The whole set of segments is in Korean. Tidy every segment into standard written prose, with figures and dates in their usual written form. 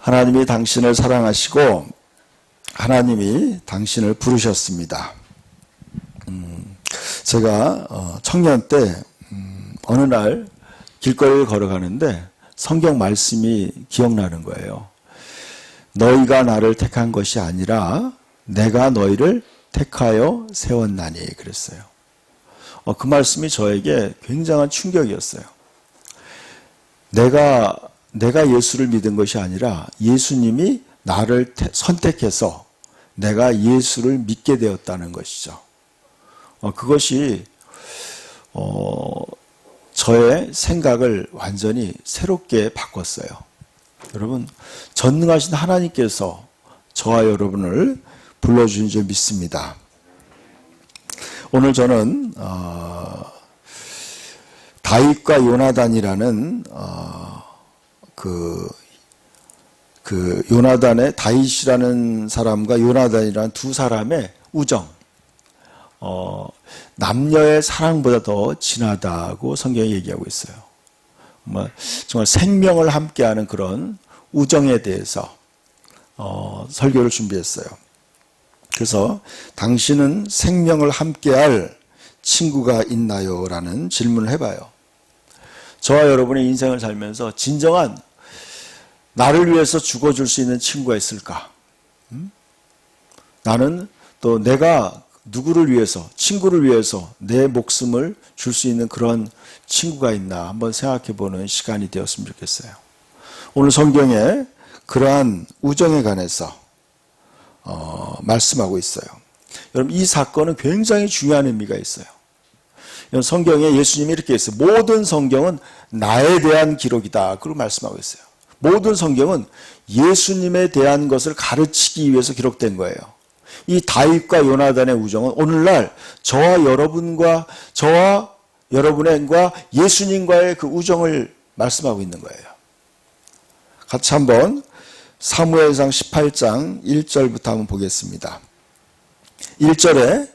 하나님이 당신을 사랑하시고 하나님이 당신을 부르셨습니다. 제가 청년 때 어느 날 길거리를 걸어가는데 성경 말씀이 기억나는 거예요. 너희가 나를 택한 것이 아니라 내가 너희를 택하여 세웠나니 그랬어요. 그 말씀이 저에게 굉장한 충격이었어요. 내가 예수를 믿은 것이 아니라 예수님이 나를 선택해서 내가 예수를 믿게 되었다는 것이죠. 그것이 저의 생각을 완전히 새롭게 바꿨어요. 여러분, 전능하신 하나님께서 저와 여러분을 불러주신 줄 믿습니다. 오늘 저는 다윗과 요나단이라는 요나단의 다윗이라는 사람과 요나단이라는 두 사람의 우정, 남녀의 사랑보다 더 진하다고 성경이 얘기하고 있어요. 정말 생명을 함께하는 그런 우정에 대해서 설교를 준비했어요. 그래서 당신은 생명을 함께할 친구가 있나요? 라는 질문을 해봐요. 저와 여러분의 인생을 살면서 진정한 나를 위해서 죽어줄 수 있는 친구가 있을까? 나는 또 내가 누구를 위해서, 친구를 위해서 내 목숨을 줄 수 있는 그런 친구가 있나 한번 생각해보는 시간이 되었으면 좋겠어요. 오늘 성경에 그러한 우정에 관해서 말씀하고 있어요. 여러분, 이 사건은 굉장히 중요한 의미가 있어요. 성경에 예수님이 이렇게 했어요. 모든 성경은 나에 대한 기록이다. 그리고 말씀하고 있어요. 모든 성경은 예수님에 대한 것을 가르치기 위해서 기록된 거예요. 이 다윗과 요나단의 우정은 오늘날 저와 여러분과 예수님과의 그 우정을 말씀하고 있는 거예요. 같이 한번 사무엘상 18장 1절부터 한번 보겠습니다. 1절에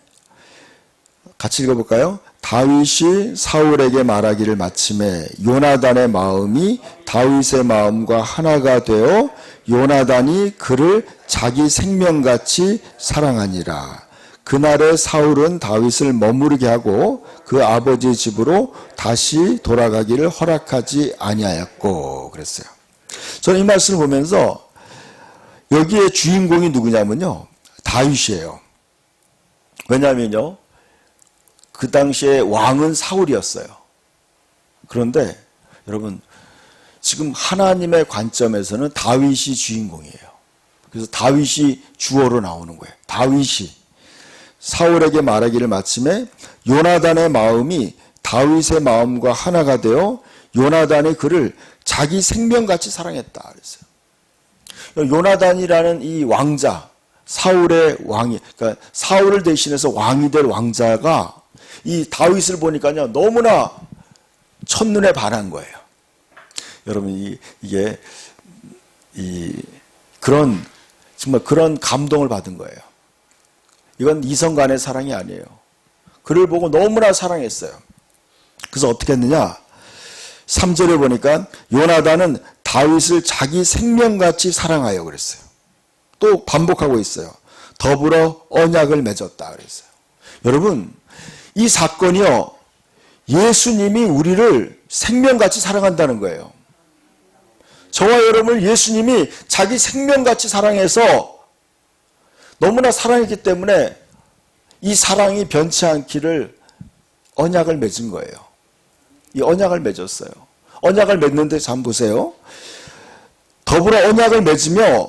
같이 읽어볼까요? 다윗이 사울에게 말하기를 마침에 요나단의 마음이 다윗의 마음과 하나가 되어 요나단이 그를 자기 생명같이 사랑하니라. 그날에 사울은 다윗을 머무르게 하고 그 아버지 집으로 다시 돌아가기를 허락하지 아니하였고 그랬어요. 저는 이 말씀을 보면서 여기에 주인공이 누구냐면요, 다윗이에요. 왜냐하면요, 그 당시에 왕은 사울이었어요. 그런데 여러분, 지금 하나님의 관점에서는 다윗이 주인공이에요. 그래서 다윗이 주어로 나오는 거예요. 다윗이 사울에게 말하기를 마침에 요나단의 마음이 다윗의 마음과 하나가 되어 요나단이 그를 자기 생명같이 사랑했다 그랬어요. 요나단이라는 이 왕자, 사울의 왕이, 그러니까 사울을 대신해서 왕이 될 왕자가 이 다윗을 보니까요, 너무나 첫눈에 반한 거예요. 여러분, 이게 정말 그런 감동을 받은 거예요. 이건 이성 간의 사랑이 아니에요. 그를 보고 너무나 사랑했어요. 그래서 어떻게 했느냐? 3절에 보니까 요나단은 다윗을 자기 생명같이 사랑하여 그랬어요. 또 반복하고 있어요. 더불어 언약을 맺었다 그랬어요. 여러분, 이 사건이요, 예수님이 우리를 생명같이 사랑한다는 거예요. 저와 여러분을 예수님이 자기 생명같이 사랑해서 너무나 사랑했기 때문에 이 사랑이 변치 않기를 언약을 맺은 거예요. 이 언약을 맺었어요. 언약을 맺는데 잘 보세요. 더불어 언약을 맺으며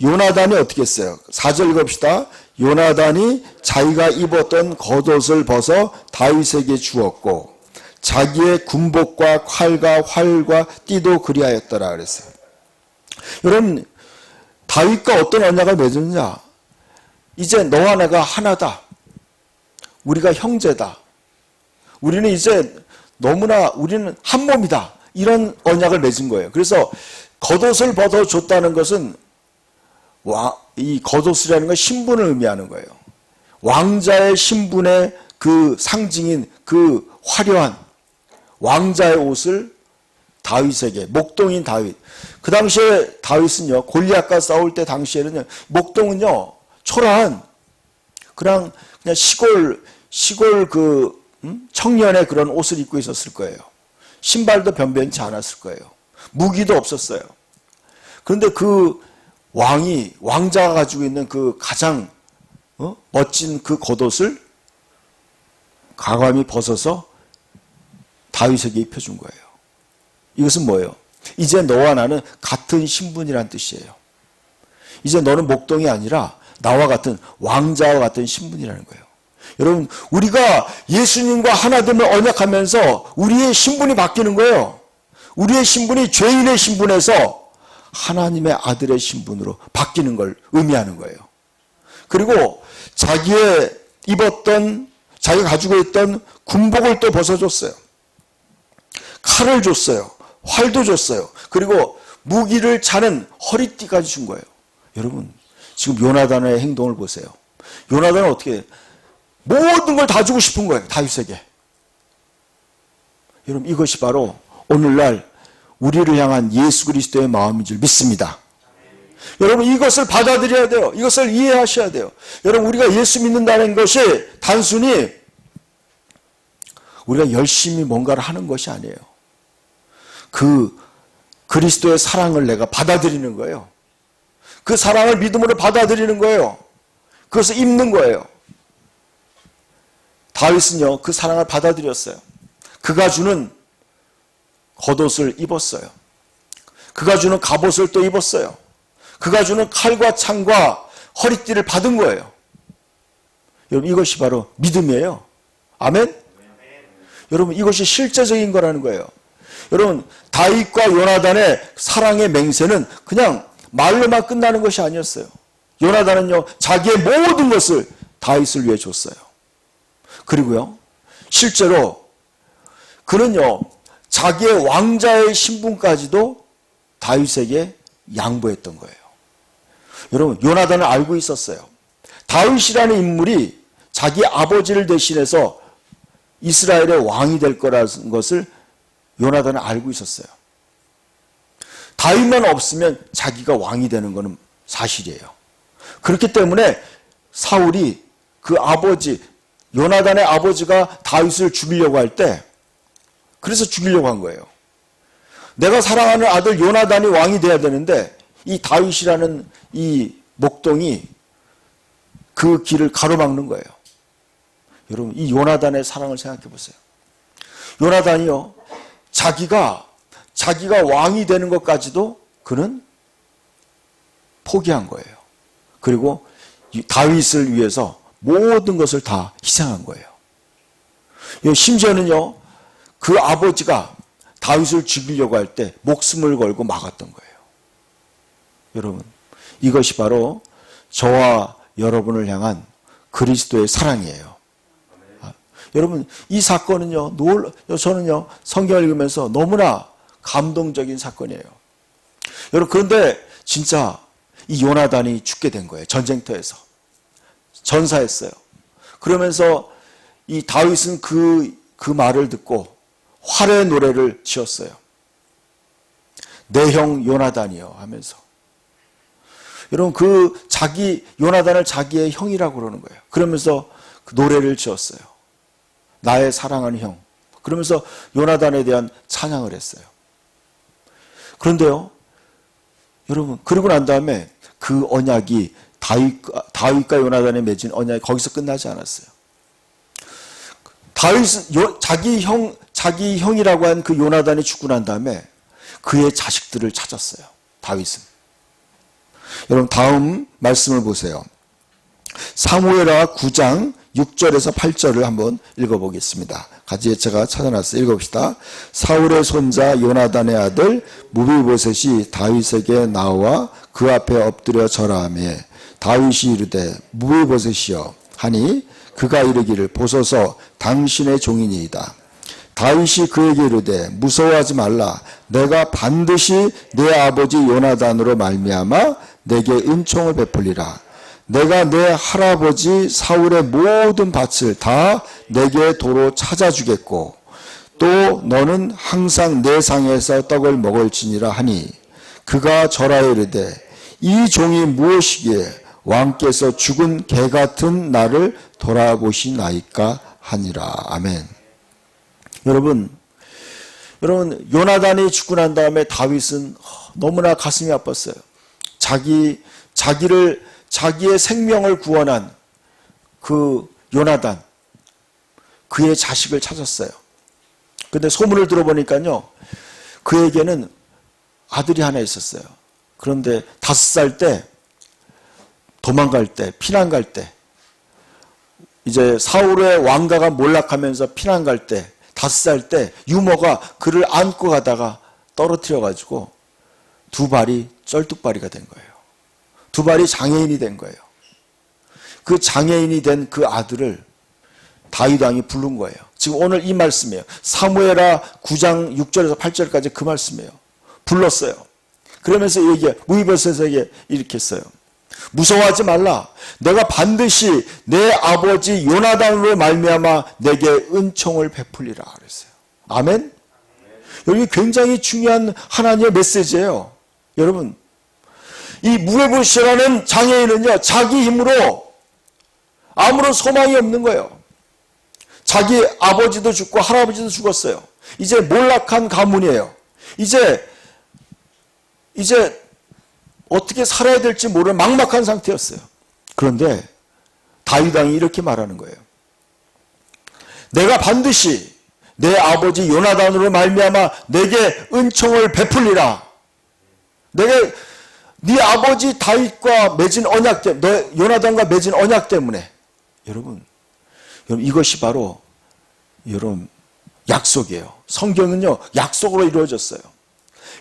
요나단이 어떻게 했어요? 4절 읽읍시다. 요나단이 자기가 입었던 겉옷을 벗어 다윗에게 주었고 자기의 군복과 칼과 활과 띠도 그리하였더라 그랬어요. 여러분, 다윗과 어떤 언약을 맺었느냐? 이제 너와 내가 하나다. 우리가 형제다. 우리는 이제 우리는 한 몸이다. 이런 언약을 맺은 거예요. 그래서 겉옷을 벗어줬다는 것은 이 겉옷이라는 건 신분을 의미하는 거예요. 왕자의 신분의 그 상징인 그 화려한 왕자의 옷을 다윗에게, 목동인 다윗, 그 당시에 다윗은요, 골리앗과 싸울 때 당시에는 목동은요, 초라한 그냥 시골 청년의 그런 옷을 입고 있었을 거예요. 신발도 변변치 않았을 거예요. 무기도 없었어요. 그런데 그 왕자가 가지고 있는 그 가장 멋진 그 겉옷을 과감히 벗어서 다윗에게 입혀준 거예요. 이것은 뭐예요? 이제 너와 나는 같은 신분이란 뜻이에요. 이제 너는 목동이 아니라 나와 같은 왕자와 같은 신분이라는 거예요. 여러분, 우리가 예수님과 하나됨을 언약하면서 우리의 신분이 바뀌는 거예요. 우리의 신분이 죄인의 신분에서 하나님의 아들의 신분으로 바뀌는 걸 의미하는 거예요. 그리고 자기가 가지고 있던 군복을 또 벗어줬어요. 칼을 줬어요. 활도 줬어요. 그리고 무기를 차는 허리띠까지 준 거예요. 여러분, 지금 요나단의 행동을 보세요. 요나단은 어떻게 모든 걸 다 주고 싶은 거예요. 다윗에게. 여러분, 이것이 바로 오늘날 우리를 향한 예수 그리스도의 마음인 줄 믿습니다. 여러분, 이것을 받아들여야 돼요. 이것을 이해하셔야 돼요. 여러분, 우리가 예수 믿는다는 것이 단순히 우리가 열심히 뭔가를 하는 것이 아니에요. 그 그리스도의 사랑을 내가 받아들이는 거예요. 그 사랑을 믿음으로 받아들이는 거예요. 그것을 입는 거예요. 다윗은요, 그 사랑을 받아들였어요. 그가 주는 겉옷을 입었어요. 그가 주는 갑옷을 또 입었어요. 그가 주는 칼과 창과 허리띠를 받은 거예요. 여러분, 이것이 바로 믿음이에요. 아멘? 여러분, 이것이 실제적인 거라는 거예요. 여러분, 다윗과 요나단의 사랑의 맹세는 그냥 말로만 끝나는 것이 아니었어요. 요나단은요, 자기의 모든 것을 다윗을 위해 줬어요. 그리고요, 실제로 그는요, 자기의 왕자의 신분까지도 다윗에게 양보했던 거예요. 여러분, 요나단은 알고 있었어요. 다윗이라는 인물이 자기 아버지를 대신해서 이스라엘의 왕이 될 거라는 것을 요나단은 알고 있었어요. 다윗만 없으면 자기가 왕이 되는 것은 사실이에요. 그렇기 때문에 사울이 그 아버지, 요나단의 아버지가 다윗을 죽이려고 할 때, 그래서 죽이려고 한 거예요. 내가 사랑하는 아들 요나단이 왕이 돼야 되는데 이 다윗이라는 이 목동이 그 길을 가로막는 거예요. 여러분, 이 요나단의 사랑을 생각해 보세요. 요나단이요, 자기가 왕이 되는 것까지도 그는 포기한 거예요. 그리고 다윗을 위해서 모든 것을 다 희생한 거예요. 심지어는요, 그 아버지가 다윗을 죽이려고 할 때 목숨을 걸고 막았던 거예요. 여러분, 이것이 바로 저와 여러분을 향한 그리스도의 사랑이에요. 여러분, 이 사건은요, 저는요, 성경을 읽으면서 너무나 감동적인 사건이에요. 여러분, 그런데 진짜 이 요나단이 죽게 된 거예요. 전쟁터에서. 전사했어요. 그러면서 이 다윗은 그 말을 듣고 활의 노래를 지었어요. 내 형 요나단이요 하면서. 여러분, 요나단을 자기의 형이라고 그러는 거예요. 그러면서 그 노래를 지었어요. 나의 사랑하는 형. 그러면서 요나단에 대한 찬양을 했어요. 그런데요, 여러분, 그러고 난 다음에 그 언약이 다윗과 요나단에 맺은 언약이 거기서 끝나지 않았어요. 다윗은 자기 형이라고 한 그 요나단이 죽고 난 다음에 그의 자식들을 찾았어요. 다윗은. 여러분, 다음 말씀을 보세요. 사무엘하 9장 6절에서 8절을 한번 읽어보겠습니다. 같이 제가 찾아놨어요. 읽어봅시다. 사울의 손자 요나단의 아들 무비보셋이 다윗에게 나와 그 앞에 엎드려 절하며 다윗이 이르되 무비보셋이여 하니 그가 이르기를 보소서 당신의 종이니이다. 다윗이 그에게 이르되 무서워하지 말라. 내가 반드시 내 아버지 요나단으로 말미암아 내게 은총을 베풀리라. 내가 내 할아버지 사울의 모든 밭을 다 내게 도로 찾아주겠고 또 너는 항상 내 상에서 떡을 먹을지니라 하니 그가 절하여 이르되 이 종이 무엇이기에 왕께서 죽은 개 같은 나를 돌아보시나이까 하니라. 아멘. 여러분 요나단이 죽고 난 다음에 다윗은 너무나 가슴이 아팠어요. 자기의 생명을 구원한 그 요나단, 그의 자식을 찾았어요. 근데 소문을 들어보니까요, 그에게는 아들이 하나 있었어요. 그런데 5살 때, 도망갈 때, 피난 갈 때, 이제 사울의 왕가가 몰락하면서 피난 갈 때, 5살 때 유모가 그를 안고 가다가 떨어뜨려가지고 2발이 쩔뚝발이가 된 거예요. 2발이 장애인이 된 거예요. 그 장애인이 된 그 아들을 다윗 왕이 부른 거예요. 지금 오늘 이 말씀이에요. 사무엘하 9장 6절에서 8절까지 그 말씀이에요. 불렀어요. 그러면서 무이보셋에게 이렇게 했어요. 무서워하지 말라. 내가 반드시 내 아버지 요나단으로 말미암아 내게 은총을 베풀리라 그랬어요. 아멘. 여기 굉장히 중요한 하나님의 메시지예요. 여러분, 이 무이보셋이라는 장애인은요, 자기 힘으로 아무런 소망이 없는 거예요. 자기 아버지도 죽고 할아버지도 죽었어요. 이제 몰락한 가문이에요. 이제 어떻게 살아야 될지 모르는 막막한 상태였어요. 그런데 다윗 왕이 이렇게 말하는 거예요. 내가 반드시 내 아버지 요나단으로 말미암아 내게 은총을 베풀리라. 내가 네 아버지 다윗과 맺은 언약 때문에, 요나단과 맺은 언약 때문에. 여러분 이것이 바로 여러분 약속이에요. 성경은요 약속으로 이루어졌어요.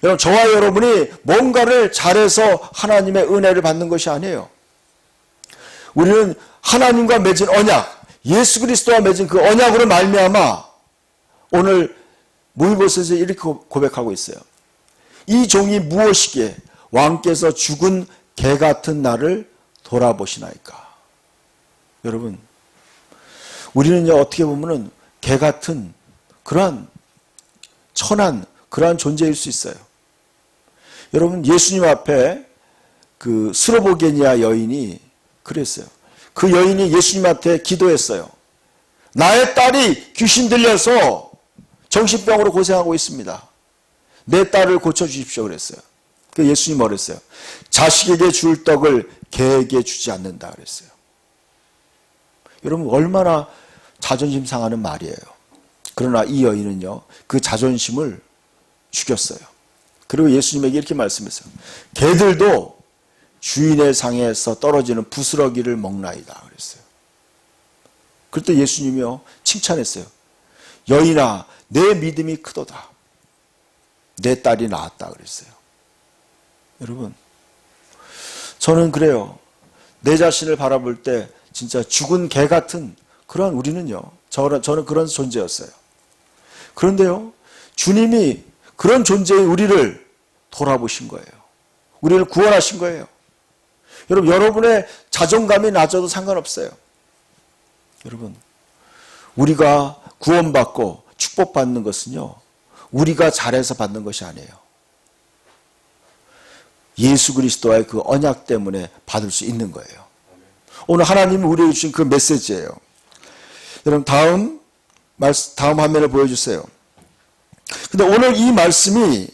여러분, 저와 여러분이 뭔가를 잘해서 하나님의 은혜를 받는 것이 아니에요. 우리는 하나님과 맺은 언약, 예수 그리스도와 맺은 그 언약으로 말미암아 오늘 무이보셋에 이렇게 고백하고 있어요. 이 종이 무엇이기에 왕께서 죽은 개 같은 나를 돌아보시나이까. 여러분, 우리는요 어떻게 보면은 개 같은 그러한 천한 그러한 존재일 수 있어요. 여러분, 예수님 앞에 그 스로보게니아 여인이 그랬어요. 그 여인이 예수님 앞에 기도했어요. 나의 딸이 귀신 들려서 정신병으로 고생하고 있습니다. 내 딸을 고쳐주십시오 그랬어요. 그 예수님 뭐랬어요? 자식에게 줄 떡을 개에게 주지 않는다 그랬어요. 여러분, 얼마나 자존심 상하는 말이에요. 그러나 이 여인은요 그 자존심을 죽였어요. 그리고 예수님에게 이렇게 말씀했어요. 개들도 주인의 상에서 떨어지는 부스러기를 먹나이다 그랬어요. 그때 예수님이요 칭찬했어요. 여인아, 내 믿음이 크도다. 내 딸이 나았다 그랬어요. 여러분, 저는 그래요. 내 자신을 바라볼 때 진짜 죽은 개 같은 그런 우리는요, 저는 그런 존재였어요. 그런데요, 주님이 그런 존재의 우리를 돌아보신 거예요. 우리를 구원하신 거예요. 여러분의 자존감이 낮아도 상관없어요. 여러분, 우리가 구원받고 축복받는 것은요, 우리가 잘해서 받는 것이 아니에요. 예수 그리스도와의 그 언약 때문에 받을 수 있는 거예요. 오늘 하나님이 우리에게 주신 그 메시지예요. 여러분, 다음 화면을 보여주세요. 근데 오늘 이 말씀이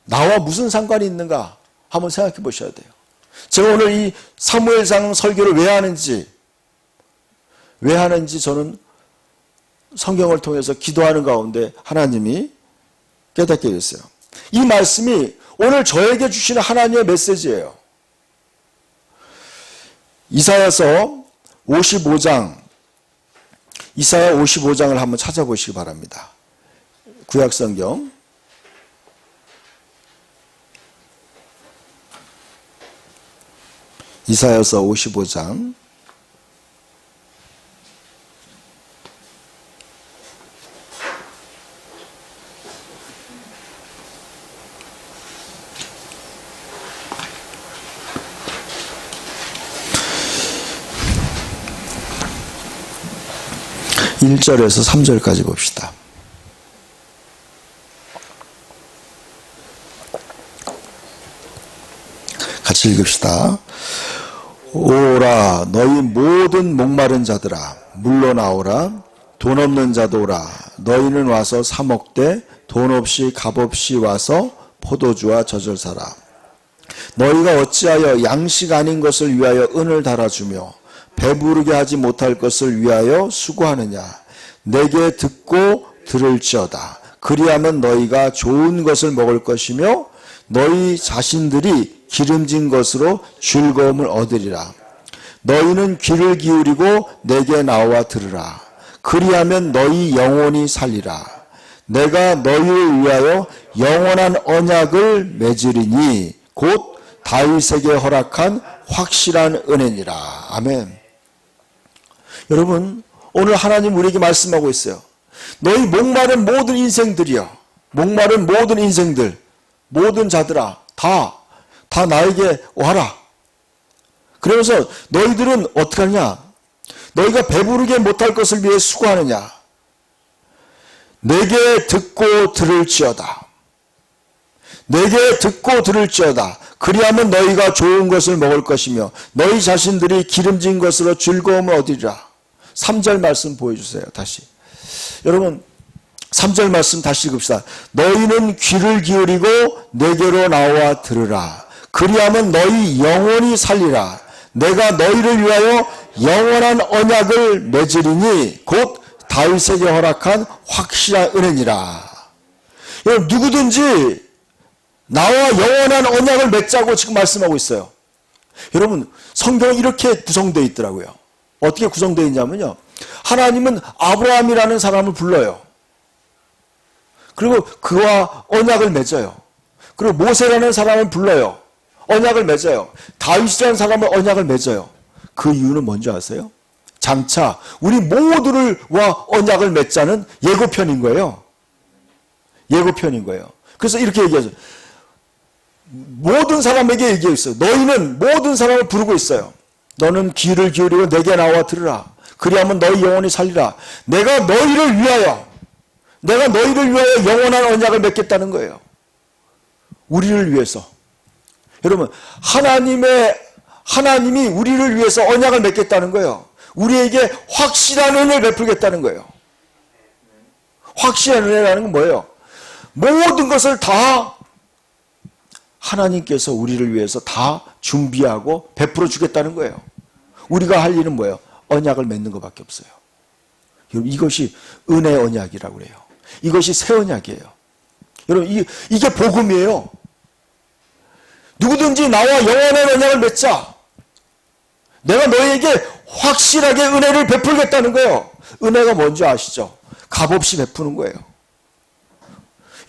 나와 무슨 상관이 있는가 한번 생각해 보셔야 돼요. 제가 오늘 이 사무엘상 설교를 왜 하는지 저는 성경을 통해서 기도하는 가운데 하나님이 깨닫게 됐어요. 이 말씀이 오늘 저에게 주시는 하나님의 메시지예요. 이사야 55장을 한번 찾아보시기 바랍니다. 구약성경 이사야서 55장 1절에서 3절까지 봅시다. 같이 읽읍시다. 오라 너희 모든 목마른 자들아 물러나오라. 돈 없는 자도 오라. 너희는 와서 사 먹되 돈 없이 값 없이 와서 포도주와 젖을 사라. 너희가 어찌하여 양식 아닌 것을 위하여 은을 달아주며 배부르게 하지 못할 것을 위하여 수고하느냐. 내게 듣고 들을지어다. 그리하면 너희가 좋은 것을 먹을 것이며 너희 자신들이 기름진 것으로 즐거움을 얻으리라. 너희는 귀를 기울이고 내게 나와 들으라. 그리하면 너희 영혼이 살리라. 내가 너희를 위하여 영원한 언약을 맺으리니 곧 다윗에게 허락한 확실한 은혜니라. 아멘. 여러분, 오늘 하나님 우리에게 말씀하고 있어요. 너희 목마른 모든 인생들이여, 목마른 모든 인생들, 모든 자들아, 다 나에게 와라. 그러면서 너희들은 어떻게 하느냐? 너희가 배부르게 못할 것을 위해 수고하느냐? 내게 듣고 들을지어다. 내게 듣고 들을지어다. 그리하면 너희가 좋은 것을 먹을 것이며 너희 자신들이 기름진 것으로 즐거움을 얻으리라. 3절 말씀 보여주세요. 다시. 여러분 3절 말씀 다시 읽읍시다. 너희는 귀를 기울이고 내게로 나와 들으라. 그리하면 너희 영혼이 살리라. 내가 너희를 위하여 영원한 언약을 맺으리니 곧 다윗에게 허락한 확실한 은혜니라. 여러분 누구든지 나와 영원한 언약을 맺자고 지금 말씀하고 있어요. 여러분 성경은 이렇게 구성되어 있더라고요. 어떻게 구성되어 있냐면요. 하나님은 아브라함이라는 사람을 불러요. 그리고 그와 언약을 맺어요. 그리고 모세라는 사람을 불러요. 언약을 맺어요. 다윗이라는 사람을 언약을 맺어요. 그 이유는 뭔지 아세요? 장차 우리 모두를와 언약을 맺자는 예고편인 거예요. 예고편인 거예요. 그래서 이렇게 얘기하죠. 모든 사람에게 얘기했어요. 너희는 모든 사람을 부르고 있어요. 너는 귀를 기울이고 내게 나와 들으라. 그리하면 너희 영혼이 살리라. 내가 너희를 위하여 영원한 언약을 맺겠다는 거예요. 우리를 위해서. 여러분, 하나님이 우리를 위해서 언약을 맺겠다는 거예요. 우리에게 확실한 은혜를 베풀겠다는 거예요. 확실한 은혜라는 건 뭐예요? 모든 것을 다 하나님께서 우리를 위해서 다 준비하고 베풀어 주겠다는 거예요. 우리가 할 일은 뭐예요? 언약을 맺는 것밖에 없어요. 여러분, 이것이 은혜 언약이라고 그래요. 이것이 새 언약이에요. 여러분, 이게 복음이에요. 누구든지 나와 영원한 언약을 맺자. 내가 너희에게 확실하게 은혜를 베풀겠다는 거예요. 은혜가 뭔지 아시죠? 값없이 베푸는 거예요.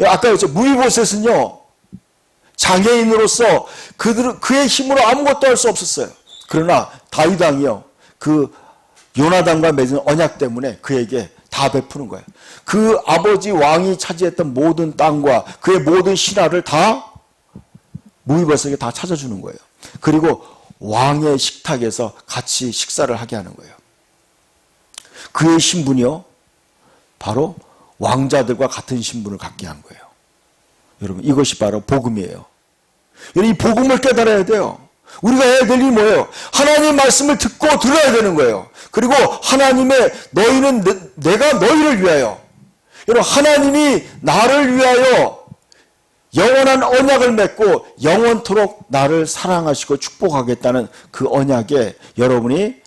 아까 했죠. 무이보셋은요, 장애인으로서 그의 힘으로 아무것도 할 수 없었어요. 그러나 다윗 왕이요, 그 요나단과 맺은 언약 때문에 그에게 다 베푸는 거예요. 그 아버지 왕이 차지했던 모든 땅과 그의 모든 신하를 다 무이보셋에게 다 찾아주는 거예요. 그리고 왕의 식탁에서 같이 식사를 하게 하는 거예요. 그의 신분이요, 바로 왕자들과 같은 신분을 갖게 한 거예요. 여러분, 이것이 바로 복음이에요. 여러분, 이 복음을 깨달아야 돼요. 우리가 해야 될 일이 뭐예요? 하나님의 말씀을 듣고 들어야 되는 거예요. 그리고 내가 너희를 위하여, 여러분, 하나님이 나를 위하여 영원한 언약을 맺고 영원토록 나를 사랑하시고 축복하겠다는 그 언약에 여러분이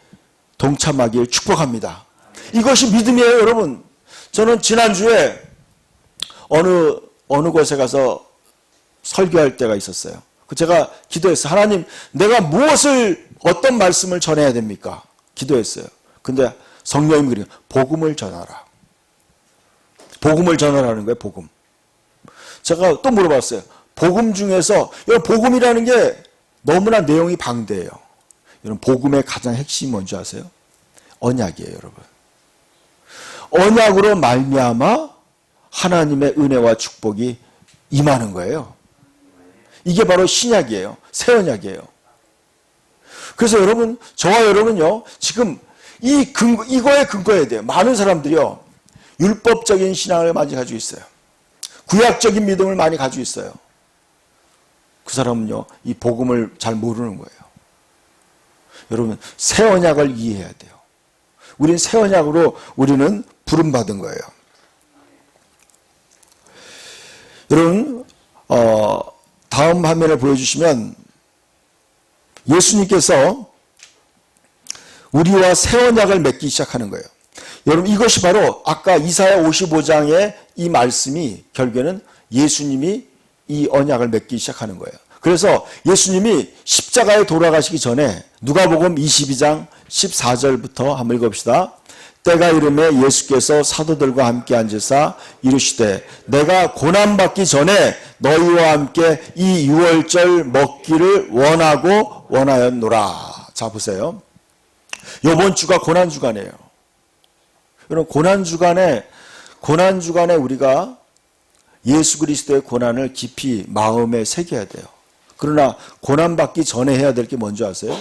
동참하길 축복합니다. 이것이 믿음이에요, 여러분. 저는 지난주에 어느 곳에 가서 설교할 때가 있었어요. 제가 기도했어요. 하나님, 내가 어떤 말씀을 전해야 됩니까? 기도했어요. 근데 성령님이 그래요. 복음을 전하라. 복음을 전하라는 거예요, 복음. 제가 또 물어봤어요. 복음 중에서, 여러분, 복음이라는 게 너무나 내용이 방대해요. 여러분, 복음의 가장 핵심이 뭔지 아세요? 언약이에요, 여러분. 언약으로 말미암아 하나님의 은혜와 축복이 임하는 거예요. 이게 바로 신약이에요. 새 언약이에요. 그래서 여러분, 저와 여러분요, 지금 이거에 근거해야 돼요. 많은 사람들이요, 율법적인 신앙을 많이 가지고 있어요. 구약적인 믿음을 많이 가지고 있어요. 그 사람은요, 이 복음을 잘 모르는 거예요. 여러분, 새 언약을 이해해야 돼요. 우린 새 언약으로 우리는 부름받은 거예요. 여러분, 다음 화면을 보여주시면 예수님께서 우리와 새 언약을 맺기 시작하는 거예요. 여러분, 이것이 바로 아까 이사야 55장의 이 말씀이 결국에는 예수님이 이 언약을 맺기 시작하는 거예요. 그래서 예수님이 십자가에 돌아가시기 전에 누가복음 22장 14절부터 한번 읽어봅시다. 때가 이르매 예수께서 사도들과 함께 앉으사 이르시되 내가 고난받기 전에 너희와 함께 이 유월절 먹기를 원하였노라. 자, 보세요. 이번 주가 고난주간이에요. 여러분, 고난주간에 우리가 예수 그리스도의 고난을 깊이 마음에 새겨야 돼요. 그러나 고난받기 전에 해야 될 게 뭔지 아세요?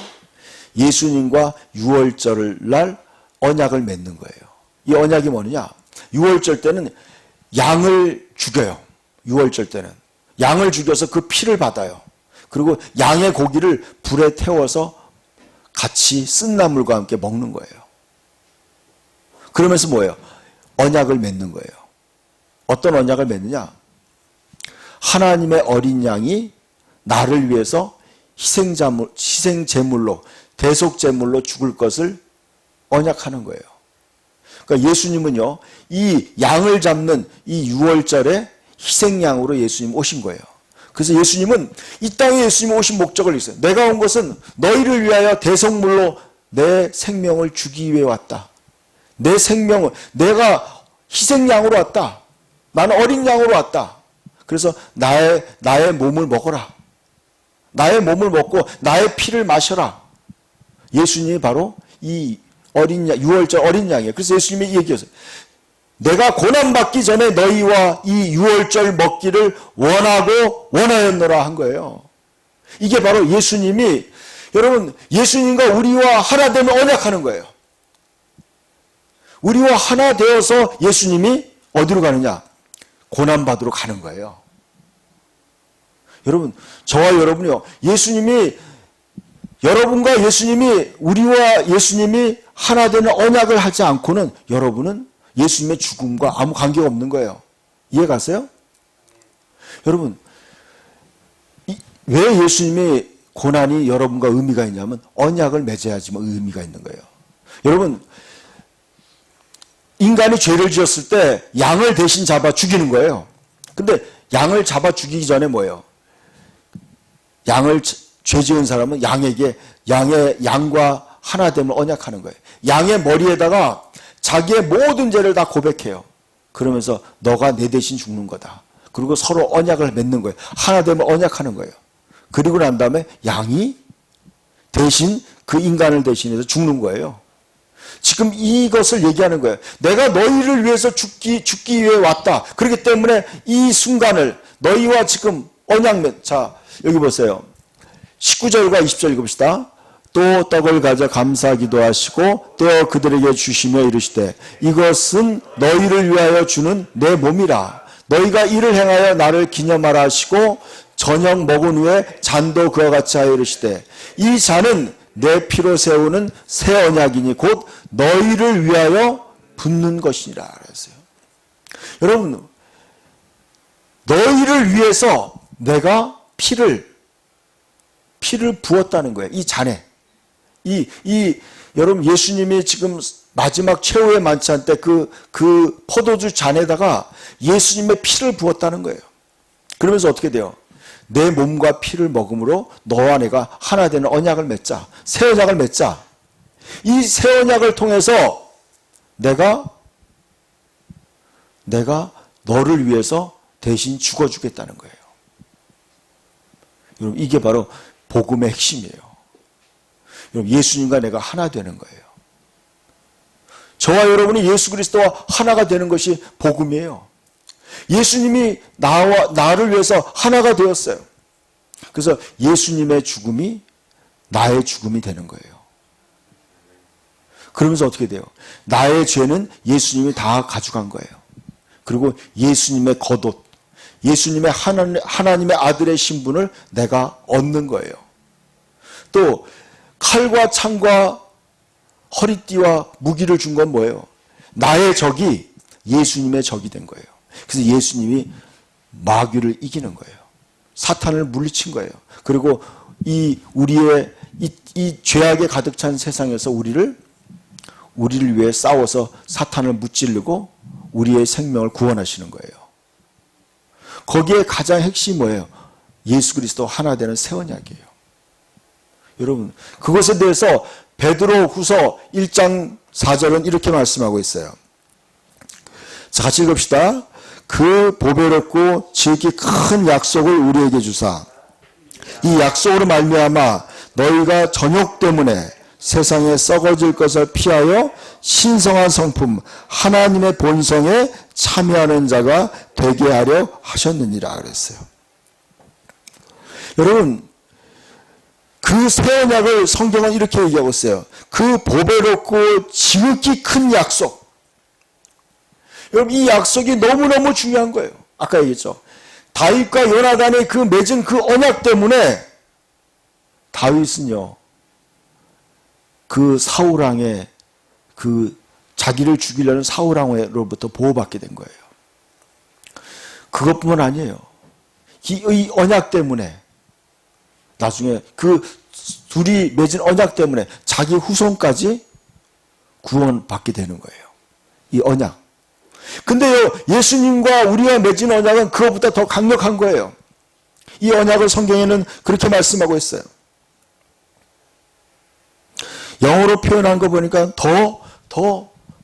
예수님과 유월절 날 언약을 맺는 거예요. 이 언약이 뭐냐? 유월절 때는 양을 죽여요. 유월절 때는. 양을 죽여서 그 피를 받아요. 그리고 양의 고기를 불에 태워서 같이 쓴 나물과 함께 먹는 거예요. 그러면서 뭐예요? 언약을 맺는 거예요. 어떤 언약을 맺느냐? 하나님의 어린 양이 나를 위해서 희생제물로, 대속제물로 죽을 것을 언약하는 거예요. 그러니까 예수님은요, 이 양을 잡는 이 유월절에 희생양으로 예수님 오신 거예요. 그래서 예수님은 이 땅에 예수님이 오신 목적을 있어요. 내가 온 것은 너희를 위하여 대속물로 내 생명을 주기 위해 왔다. 내 생명을, 내가 희생양으로 왔다. 나는 어린 양으로 왔다. 그래서 나의 몸을 먹어라. 나의 몸을 먹고 나의 피를 마셔라. 예수님이 바로 이 어린 양, 유월절 어린 양이에요. 그래서 예수님이 이 얘기했어요. 내가 고난받기 전에 너희와 이 유월절 먹기를 원하였노라 한 거예요. 이게 바로 예수님이, 여러분, 예수님과 우리와 하나 되면 언약하는 거예요. 우리와 하나 되어서 예수님이 어디로 가느냐? 고난받으러 가는 거예요. 여러분, 저와 여러분이요, 여러분과 예수님이, 우리와 예수님이 하나 되는 언약을 하지 않고는 여러분은 예수님의 죽음과 아무 관계가 없는 거예요. 이해 가세요? 여러분, 왜 예수님의 고난이 여러분과 의미가 있냐면 언약을 맺어야지만 의미가 있는 거예요. 여러분, 인간이 죄를 지었을 때 양을 대신 잡아 죽이는 거예요. 근데 양을 잡아 죽이기 전에 뭐예요? 죄 지은 사람은 양과 하나 됨을 언약하는 거예요. 양의 머리에다가 자기의 모든 죄를 다 고백해요. 그러면서 너가 내 대신 죽는 거다. 그리고 서로 언약을 맺는 거예요. 하나 되면 언약하는 거예요. 그리고 난 다음에 양이 대신 그 인간을 대신해서 죽는 거예요. 지금 이것을 얘기하는 거예요. 내가 너희를 위해서 죽기 위해 왔다. 그렇기 때문에 이 순간을 너희와 지금 언약 자, 여기 보세요. 19절과 20절 읽읍시다. 또 떡을 가져 감사 기도하시고 떼어 그들에게 주시며 이르시되 이것은 너희를 위하여 주는 내 몸이라. 너희가 이를 행하여 나를 기념하라 하시고 저녁 먹은 후에 잔도 그와 같이 하여 이르시되 이 잔은 내 피로 세우는 새 언약이니 곧 너희를 위하여 붓는 것이니라 그랬어요. 여러분, 너희를 위해서 내가 피를 부었다는 거예요. 이 잔에. 여러분, 예수님이 지금 마지막 최후의 만찬 때 그 포도주 잔에다가 예수님의 피를 부었다는 거예요. 그러면서 어떻게 돼요? 내 몸과 피를 먹음으로 너와 내가 하나 되는 언약을 맺자. 새 언약을 맺자. 이 새 언약을 통해서 내가 너를 위해서 대신 죽어주겠다는 거예요. 여러분, 이게 바로 복음의 핵심이에요. 여러분, 예수님과 내가 하나 되는 거예요. 저와 여러분이 예수 그리스도와 하나가 되는 것이 복음이에요. 예수님이 나를 위해서 하나가 되었어요. 그래서 예수님의 죽음이 나의 죽음이 되는 거예요. 그러면서 어떻게 돼요? 나의 죄는 예수님이 다 가져간 거예요. 그리고 예수님의 겉옷, 예수님의 하나님의 아들의 신분을 내가 얻는 거예요. 또 칼과 창과 허리띠와 무기를 준 건 뭐예요? 나의 적이 예수님의 적이 된 거예요. 그래서 예수님이 마귀를 이기는 거예요. 사탄을 물리친 거예요. 그리고 우리의 이 죄악에 가득 찬 세상에서 우리를 위해 싸워서 사탄을 무찌르고 우리의 생명을 구원하시는 거예요. 거기에 가장 핵심이 뭐예요? 예수 그리스도 하나 되는 새 언약이에요. 여러분, 그것에 대해서 베드로 후서 1장 4절은 이렇게 말씀하고 있어요. 자, 같이 읽읍시다. 그 보배롭고 지극히 큰 약속을 우리에게 주사 이 약속으로 말미암아 너희가 정욕 때문에 세상에 썩어질 것을 피하여 신성한 성품 하나님의 본성에 참여하는 자가 되게 하려 하셨느니라 그랬어요. 여러분, 그 새 언약을 성경은 이렇게 얘기하고 있어요. 그 보배롭고 지극히 큰 약속. 여러분, 이 약속이 너무너무 중요한 거예요. 아까 얘기했죠. 다윗과 요나단의 그 맺은 그 언약 때문에 다윗은요, 그 사울왕의 그 자기를 죽이려는 사울왕으로부터 보호받게 된 거예요. 그것뿐만 아니에요. 이 언약 때문에 나중에 그 둘이 맺은 언약 때문에 자기 후손까지 구원받게 되는 거예요. 이 언약. 근데요, 예수님과 우리가 맺은 언약은 그것보다 더 강력한 거예요. 이 언약을 성경에는 그렇게 말씀하고 있어요. 영어로 표현한 거 보니까 더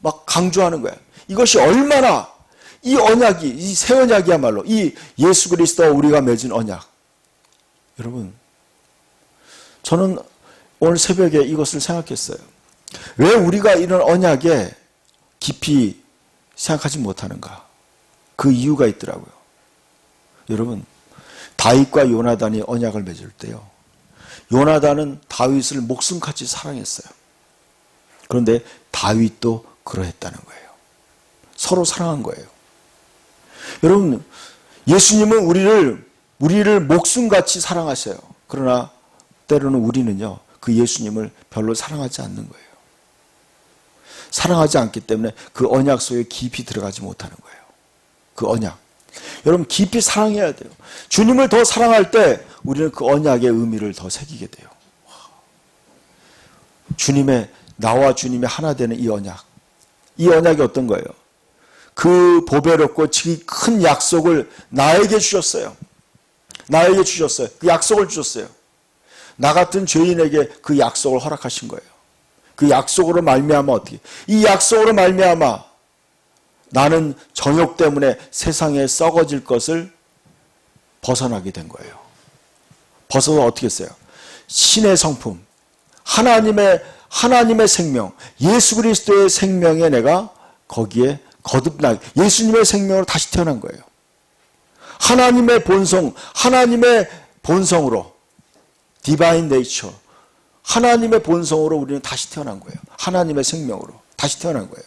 막 강조하는 거예요. 이것이 얼마나 이 언약이, 이 새 언약이야말로 이 예수 그리스도와 우리가 맺은 언약. 여러분, 저는 오늘 새벽에 이것을 생각했어요. 왜 우리가 이런 언약에 깊이 생각하지 못하는가? 그 이유가 있더라고요. 여러분, 다윗과 요나단이 언약을 맺을 때요, 요나단은 다윗을 목숨같이 사랑했어요. 그런데 다윗도 그러했다는 거예요. 서로 사랑한 거예요. 여러분, 예수님은 우리를 목숨같이 사랑하셔요. 그러나 때로는 우리는요, 그 예수님을 별로 사랑하지 않는 거예요. 사랑하지 않기 때문에 그 언약 속에 깊이 들어가지 못하는 거예요. 그 언약. 여러분, 깊이 사랑해야 돼요. 주님을 더 사랑할 때 우리는 그 언약의 의미를 더 새기게 돼요. 나와 주님의 하나 되는 이 언약. 이 언약이 어떤 거예요? 그 보배롭고 지극히 큰 약속을 나에게 주셨어요. 나에게 주셨어요. 그 약속을 주셨어요. 나 같은 죄인에게 그 약속을 허락하신 거예요. 그 약속으로 말미암아 어떻게? 이 약속으로 말미암아 나는 정욕 때문에 세상에 썩어질 것을 벗어나게 된 거예요. 벗어서 어떻게 했어요? 신의 성품, 하나님의 생명, 예수 그리스도의 생명에 내가 거기에 거듭나게, 예수님의 생명으로 다시 태어난 거예요. 하나님의 본성으로, 디바인 네이처, 하나님의 본성으로 우리는 다시 태어난 거예요. 하나님의 생명으로 다시 태어난 거예요.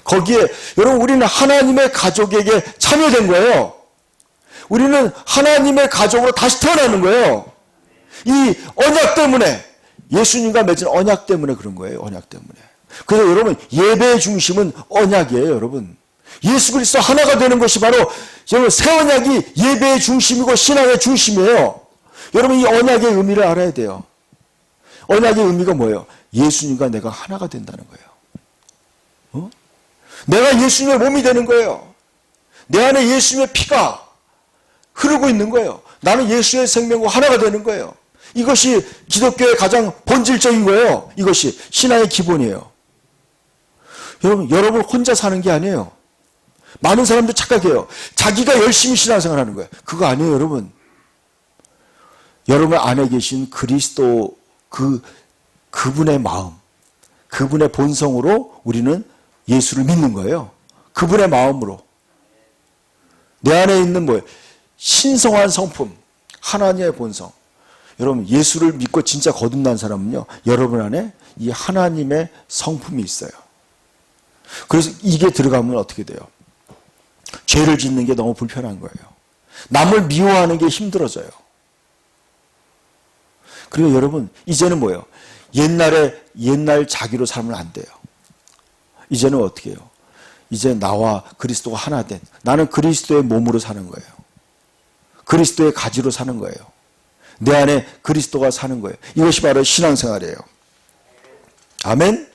거기에 여러분, 우리는 하나님의 가족에게 참여된 거예요. 우리는 하나님의 가족으로 다시 태어나는 거예요. 이 언약 때문에, 예수님과 맺은 언약 때문에 그런 거예요. 언약 때문에. 그래서 여러분, 예배의 중심은 언약이에요. 여러분, 예수 그리스도 하나가 되는 것이 바로 여러분 새 언약이 예배의 중심이고 신앙의 중심이에요. 여러분, 이 언약의 의미를 알아야 돼요. 언약의 의미가 뭐예요? 예수님과 내가 하나가 된다는 거예요. 내가 예수님의 몸이 되는 거예요. 내 안에 예수님의 피가 흐르고 있는 거예요. 나는 예수의 생명과 하나가 되는 거예요. 이것이 기독교의 가장 본질적인 거예요. 이것이 신앙의 기본이에요. 여러분 혼자 사는 게 아니에요. 많은 사람들 착각해요. 자기가 열심히 신앙생활 하는 거예요. 그거 아니에요, 여러분. 여러분 안에 계신 그리스도 그분의 마음, 그분의 본성으로 우리는 예수를 믿는 거예요. 그분의 마음으로. 내 안에 있는 뭐예요? 신성한 성품, 하나님의 본성. 여러분, 예수를 믿고 진짜 거듭난 사람은요, 여러분 안에 이 하나님의 성품이 있어요. 그래서 이게 들어가면 어떻게 돼요? 죄를 짓는 게 너무 불편한 거예요. 남을 미워하는 게 힘들어져요. 그리고 여러분, 이제는 뭐예요? 옛날 자기로 살면 안 돼요. 이제는 어떻게 해요? 이제 나와 그리스도가 하나 된, 나는 그리스도의 몸으로 사는 거예요. 그리스도의 가지로 사는 거예요. 내 안에 그리스도가 사는 거예요. 이것이 바로 신앙생활이에요. 아멘?